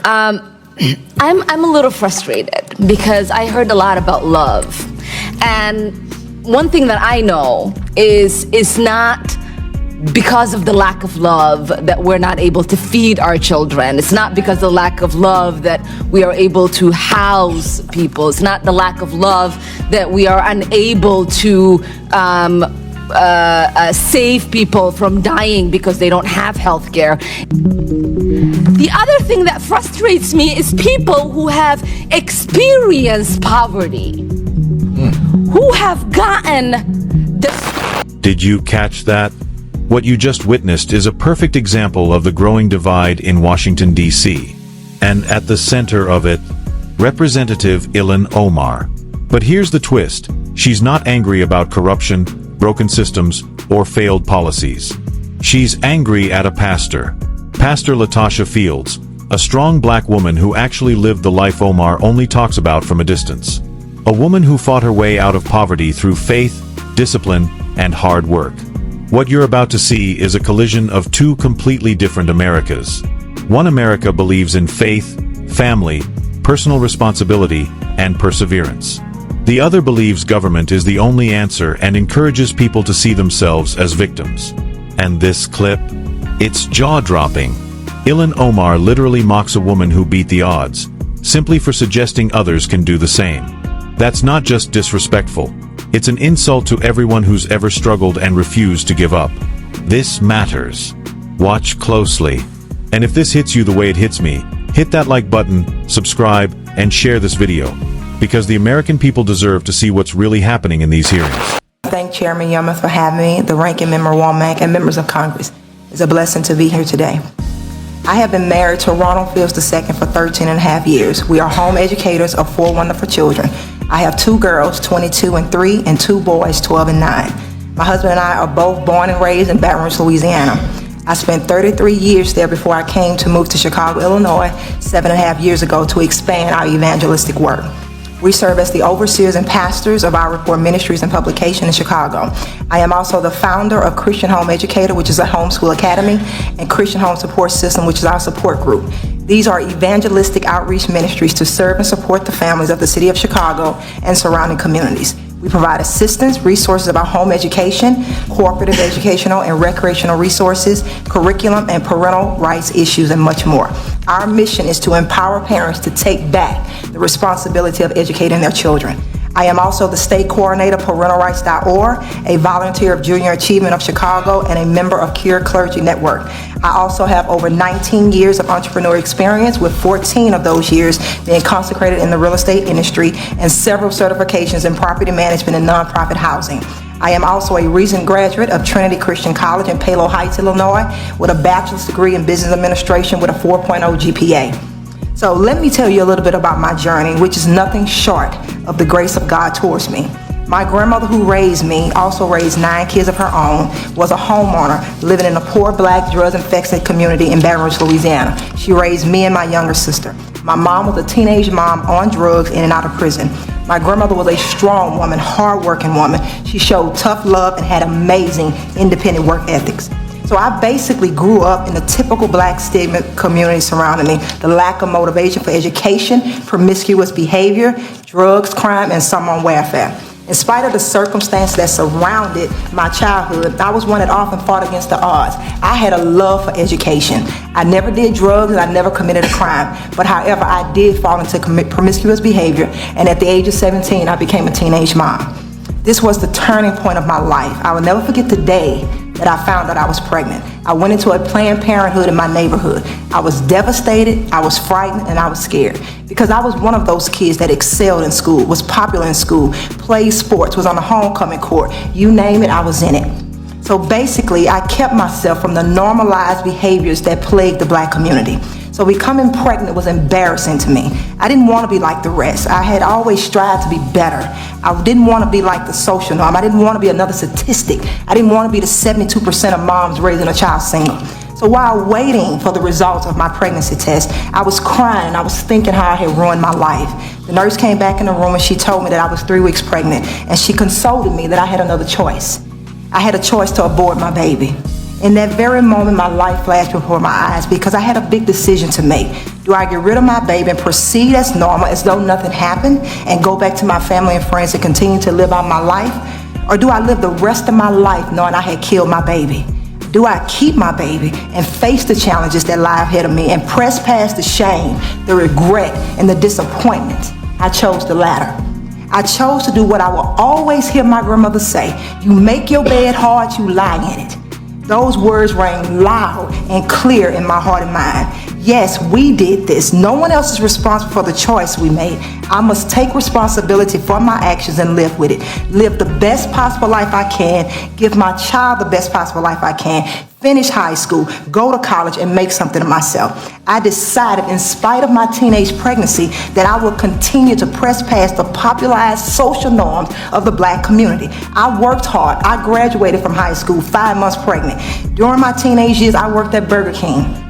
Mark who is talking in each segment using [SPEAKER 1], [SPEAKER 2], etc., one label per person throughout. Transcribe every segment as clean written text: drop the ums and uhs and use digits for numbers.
[SPEAKER 1] I'm a little frustrated because I heard a lot about love. And one thing that I know is it's not because of the lack of love that we're not able to feed our children. It's not because of the lack of love that we are able to house people. It's not the lack of love that we are unable to save people from dying because they don't have health care. The other thing that frustrates me is people who have experienced poverty, who have gotten the...
[SPEAKER 2] Did you catch that? What you just witnessed is a perfect example of the growing divide in Washington, D.C. And at the center of it, Representative Ilhan Omar. But here's the twist. She's not angry about corruption, broken systems, or failed policies. She's angry at a pastor, Pastor Latasha Fields, a strong black woman who actually lived the life Omar only talks about from a distance. A woman who fought her way out of poverty through faith, discipline, and hard work. What you're about to see is a collision of two completely different Americas. One America believes in faith, family, personal responsibility, and perseverance. The other believes government is the only answer and encourages people to see themselves as victims. And this clip? It's jaw-dropping. Ilhan Omar literally mocks a woman who beat the odds, simply for suggesting others can do the same. That's not just disrespectful. It's an insult to everyone who's ever struggled and refused to give up. This matters. Watch closely. And if this hits you the way it hits me, hit that like button, subscribe, and share this video. Because the American people deserve to see what's really happening in these hearings.
[SPEAKER 3] I thank Chairman Yama for having me, the Ranking Member Womack, and members of Congress. It's a blessing to be here today. I have been married to Ronald Fields II for 13 and a half years. We are home educators of 4 wonderful children. I have 2 girls, 22 and 3, and 2 boys, 12 and 9. My husband and I are both born and raised in Baton Rouge, Louisiana. I spent 33 years there before I came to move to Chicago, Illinois, 7.5 years ago to expand our evangelistic work. We serve as the overseers and pastors of our Report Ministries and Publication in Chicago. I am also the founder of Christian Home Educator, which is a homeschool academy, and Christian Home Support System, which is our support group. These are evangelistic outreach ministries to serve and support the families of the city of Chicago and surrounding communities. We provide assistance, resources about home education, cooperative educational and recreational resources, curriculum and parental rights issues, and much more. Our mission is to empower parents to take back the responsibility of educating their children. I am also the state coordinator of parentalrights.org, a volunteer of Junior Achievement of Chicago, and a member of Cure Clergy Network. I also have over 19 years of entrepreneurial experience, with 14 of those years being consecrated in the real estate industry and several certifications in property management and nonprofit housing. I am also a recent graduate of Trinity Christian College in Palo Heights, Illinois, with a bachelor's degree in business administration with a 4.0 GPA. So let me tell you a little bit about my journey, which is nothing short of the grace of God towards me. My grandmother, who raised me, also raised 9 kids of her own, was a homeowner living in a poor black drug-infested community in Baton Rouge, Louisiana. She raised me and my younger sister. My mom was a teenage mom on drugs, in and out of prison. My grandmother was a strong woman, hard-working woman. She showed tough love and had amazing independent work ethics. So I basically grew up in the typical black stigma community surrounding me: the lack of motivation for education, promiscuous behavior, drugs, crime, and some on welfare. In spite of the circumstances that surrounded my childhood, I was one that often fought against the odds. I had a love for education. I never did drugs and I never committed a crime. But however, I did fall into promiscuous behavior, and at the age of 17, I became a teenage mom. This was the turning point of my life. I will never forget the day that I found that I was pregnant. I went into a Planned Parenthood in my neighborhood. I was devastated, I was frightened, and I was scared, because I was one of those kids that excelled in school, was popular in school, played sports, was on the homecoming court. You name it, I was in it. So basically, I kept myself from the normalized behaviors that plagued the black community. So becoming pregnant was embarrassing to me. I didn't want to be like the rest. I had always strived to be better. I didn't want to be like the social norm. I didn't want to be another statistic. I didn't want to be the 72% of moms raising a child single. So while waiting for the results of my pregnancy test, I was crying and I was thinking how I had ruined my life. The nurse came back in the room and she told me that I was 3 weeks pregnant, and she consoled me that I had another choice. I had a choice to abort my baby. In that very moment, my life flashed before my eyes because I had a big decision to make. Do I get rid of my baby and proceed as normal, as though nothing happened, and go back to my family and friends and continue to live out my life? Or do I live the rest of my life knowing I had killed my baby? Do I keep my baby and face the challenges that lie ahead of me and press past the shame, the regret, and the disappointment? I chose the latter. I chose to do what I will always hear my grandmother say: you make your bed hard, you lie in it. Those words rang loud and clear in my heart and mind. Yes, we did this. No one else is responsible for the choice we made. I must take responsibility for my actions and live with it. Live the best possible life I can. Give my child the best possible life I can. Finish high school, go to college, and make something of myself. I decided, in spite of my teenage pregnancy, that I would continue to press past the popularized social norms of the Black community. I worked hard. I graduated from high school 5 months pregnant. During my teenage years, I worked at Burger King.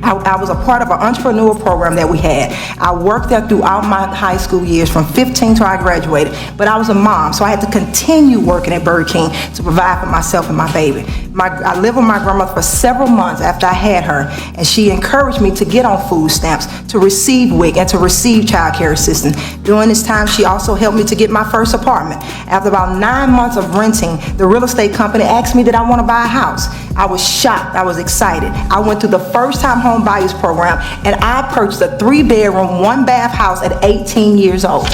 [SPEAKER 3] I was a part of an entrepreneurial program that we had. I worked there throughout my high school years from 15 till I graduated, but I was a mom, so I had to continue working at Burger King to provide for myself and my baby. I lived with my grandmother for several months after I had her, and she encouraged me to get on food stamps, to receive WIC, and to receive child care assistance. During this time, she also helped me to get my first apartment. After about 9 months of renting, the real estate company asked me, did I want to buy a house? I was shocked. I was excited. I went through the first-time home buyers program, and I purchased a 3-bedroom, 1-bath house at 18 years old.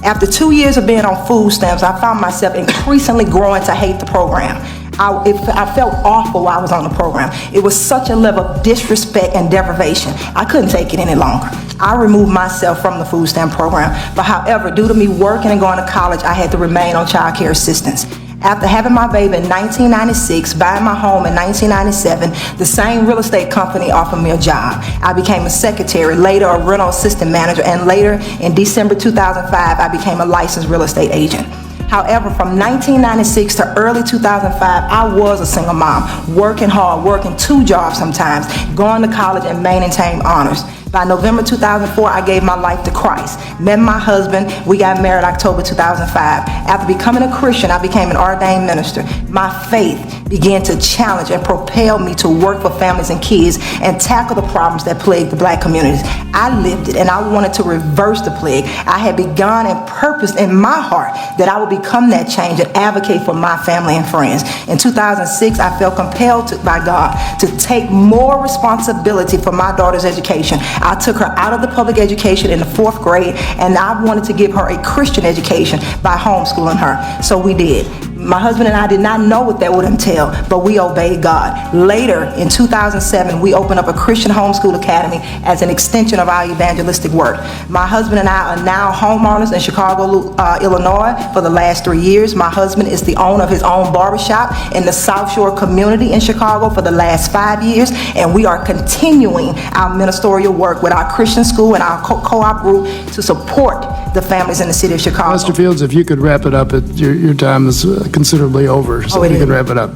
[SPEAKER 3] After 2 years of being on food stamps, I found myself increasingly growing to hate the program. I felt awful while I was on the program. It was such a level of disrespect and deprivation. I couldn't take it any longer. I removed myself from the food stamp program, but however, due to me working and going to college, I had to remain on child care assistance. After having my baby in 1996, buying my home in 1997, the same real estate company offered me a job. I became a secretary, later a rental assistant manager, and later in December 2005, I became a licensed real estate agent. However, from 1996 to early 2005, I was a single mom, working hard, working 2 jobs sometimes, going to college and maintaining honors. By November 2004, I gave my life to Christ. Met my husband. We got married October 2005. After becoming a Christian, I became an ordained minister. My faith began to challenge and propel me to work for families and kids and tackle the problems that plague the Black communities. I lived it, and I wanted to reverse the plague. I had begun and purposed in my heart that I would become that change and advocate for my family and friends. In 2006, I felt compelled by God to take more responsibility for my daughter's education. I took her out of the public education in the 4th grade, and I wanted to give her a Christian education by homeschooling her. So we did. My husband and I did not know what that would entail, but we obeyed God. Later, in 2007, we opened up a Christian homeschool academy as an extension of our evangelistic work. My husband and I are now homeowners in Chicago, Illinois for the last 3 years. My husband is the owner of his own barbershop in the South Shore community in Chicago for the last 5 years, and we are continuing our ministerial work with our Christian school and our co-op group to support the families in the city of Chicago.
[SPEAKER 4] Mr. Fields, if you could wrap it up, your time is considerably over, so if you can wrap it up.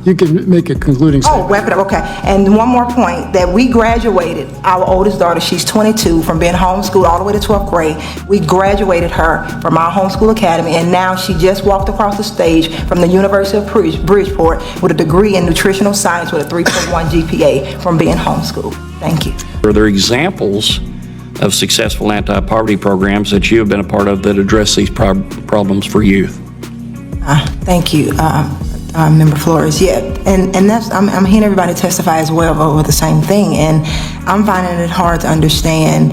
[SPEAKER 4] You can make a concluding statement.
[SPEAKER 3] Oh, wrap it up, okay. And one more point, that we graduated our oldest daughter, she's 22, from being homeschooled all the way to 12th grade. We graduated her from our homeschool academy, and now she just walked across the stage from the University of Bridgeport with a degree in nutritional science with a 3.1 GPA from being homeschooled. Thank you.
[SPEAKER 5] Are there examples of successful anti-poverty programs that you have been a part of that address these problems for youth?
[SPEAKER 3] Thank you, Member Flores. Yeah, and that's I'm hearing everybody testify as well over the same thing, and I'm finding it hard to understand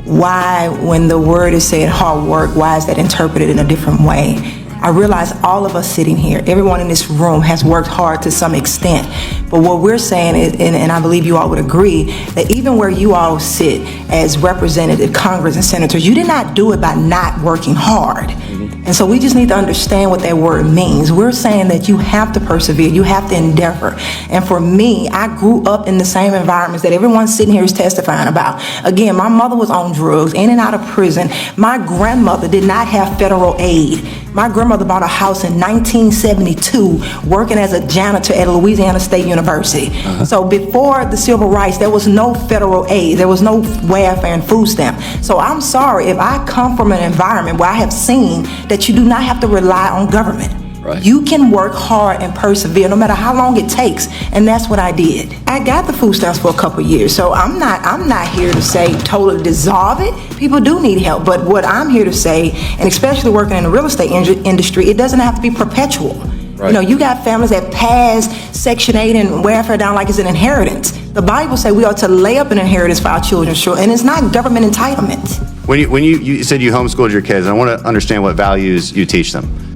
[SPEAKER 3] why, when the word is said hard work, why is that interpreted in a different way? I realize all of us sitting here, everyone in this room has worked hard to some extent. But what we're saying is, and I believe you all would agree, that even where you all sit as representative Congress and senators, you did not do it by not working hard. And so we just need to understand what that word means. We're saying that you have to persevere, you have to endeavor. And for me, I grew up in the same environments that everyone sitting here is testifying about. Again, my mother was on drugs, in and out of prison. My grandmother did not have federal aid. My grandmother bought a house in 1972 working as a janitor at Louisiana State University. So before the civil rights, there was no federal aid. There was no welfare and food stamp. So I'm sorry if I come from an environment where I have seen that you do not have to rely on government.
[SPEAKER 5] Right.
[SPEAKER 3] You can work hard and persevere no matter how long it takes, and that's what I did. I got the food stamps for a couple of years, so I'm not here to say totally dissolve it. People do need help, but what I'm here to say, and especially working in the real estate industry, it doesn't have to be perpetual.
[SPEAKER 5] Right.
[SPEAKER 3] You know, you got families that pass Section 8 and welfare down like it's an inheritance. The Bible says we ought to lay up an inheritance for our children, and it's not government entitlement.
[SPEAKER 6] When you said you homeschooled your kids, I want to understand what values you teach them.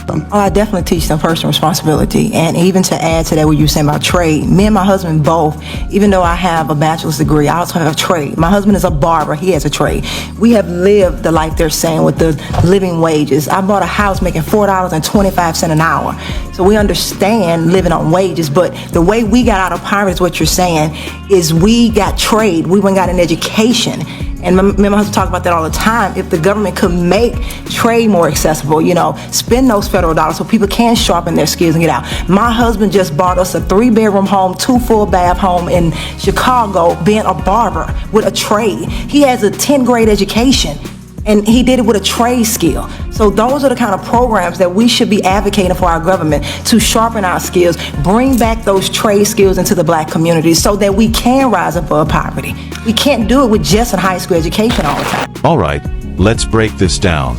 [SPEAKER 3] Oh, I definitely teach them personal responsibility. And even to add to that, what you were saying about trade, me and my husband both, even though I have a bachelor's degree, I also have a trade. My husband is a barber, he has a trade. We have lived the life they're saying with the living wages. I bought a house making $4.25 an hour. So we understand living on wages, but the way we got out of poverty is what you're saying, is we got trade, we went and got an education. And me and my husband talk about that all the time. If the government could make trade more accessible, you know, spend those federal dollars so people can sharpen their skills and get out. My husband just bought us a 3-bedroom home, 2 full bath home in Chicago, being a barber with a trade. He has a 10th grade education, and he did it with a trade skill. So those are the kind of programs that we should be advocating for our government, to sharpen our skills, bring back those trade skills into the black community so that we can rise above poverty. We can't do it with just a high school education all the time.
[SPEAKER 2] All right, let's break this down.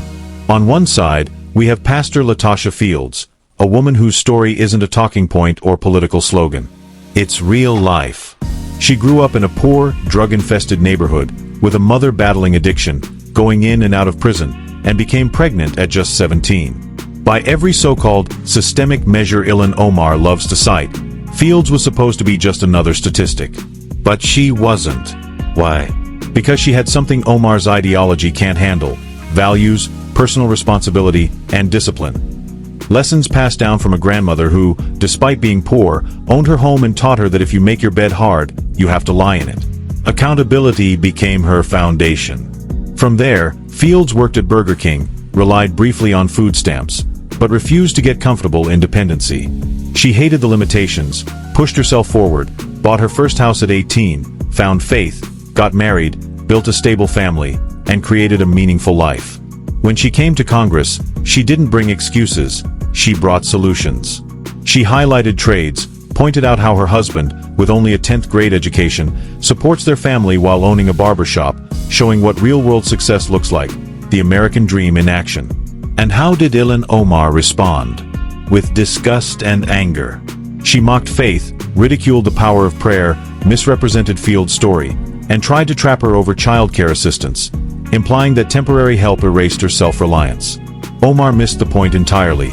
[SPEAKER 2] On one side, we have Pastor Latasha Fields, a woman whose story isn't a talking point or political slogan. It's real life. She grew up in a poor, drug-infested neighborhood with a mother battling addiction, going in and out of prison, and became pregnant at just 17. By every so-called systemic measure Ilhan Omar loves to cite, Fields was supposed to be just another statistic. But she wasn't. Why? Because she had something Omar's ideology can't handle: values, personal responsibility, and discipline. Lessons passed down from a grandmother who, despite being poor, owned her home and taught her that if you make your bed hard, you have to lie in it. Accountability became her foundation. From there, Fields worked at Burger King, relied briefly on food stamps, but refused to get comfortable in dependency. She hated the limitations, pushed herself forward, bought her first house at 18, found faith, got married, built a stable family, and created a meaningful life. When she came to Congress, she didn't bring excuses, she brought solutions. She highlighted trades, pointed out how her husband, with only a 10th grade education, supports their family while owning a barbershop, showing what real-world success looks like, the American dream in action. And how did Ilhan Omar respond? With disgust and anger. She mocked faith, ridiculed the power of prayer, misrepresented Fields' story, and tried to trap her over childcare assistance, implying that temporary help erased her self-reliance. Omar missed the point entirely.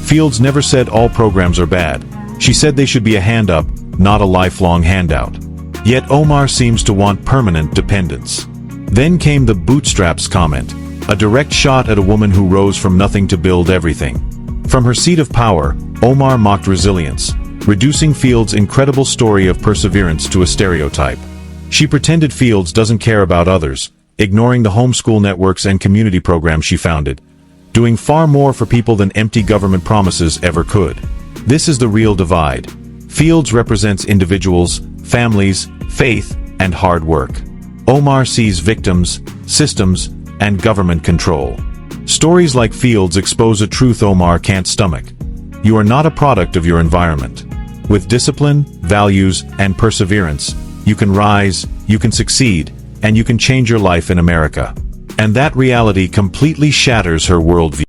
[SPEAKER 2] Fields never said all programs are bad. She said they should be a hand up, not a lifelong handout. Yet Omar seems to want permanent dependence. Then came the bootstraps comment, a direct shot at a woman who rose from nothing to build everything. From her seat of power, Omar mocked resilience, reducing Fields' incredible story of perseverance to a stereotype. She pretended Fields doesn't care about others, ignoring the homeschool networks and community programs she founded, doing far more for people than empty government promises ever could. This is the real divide. Fields represents individuals, families, faith, and hard work. Omar sees victims, systems, and government control. Stories like Fields expose a truth Omar can't stomach. You are not a product of your environment. With discipline, values, and perseverance, you can rise, you can succeed, and you can change your life in America. And that reality completely shatters her worldview.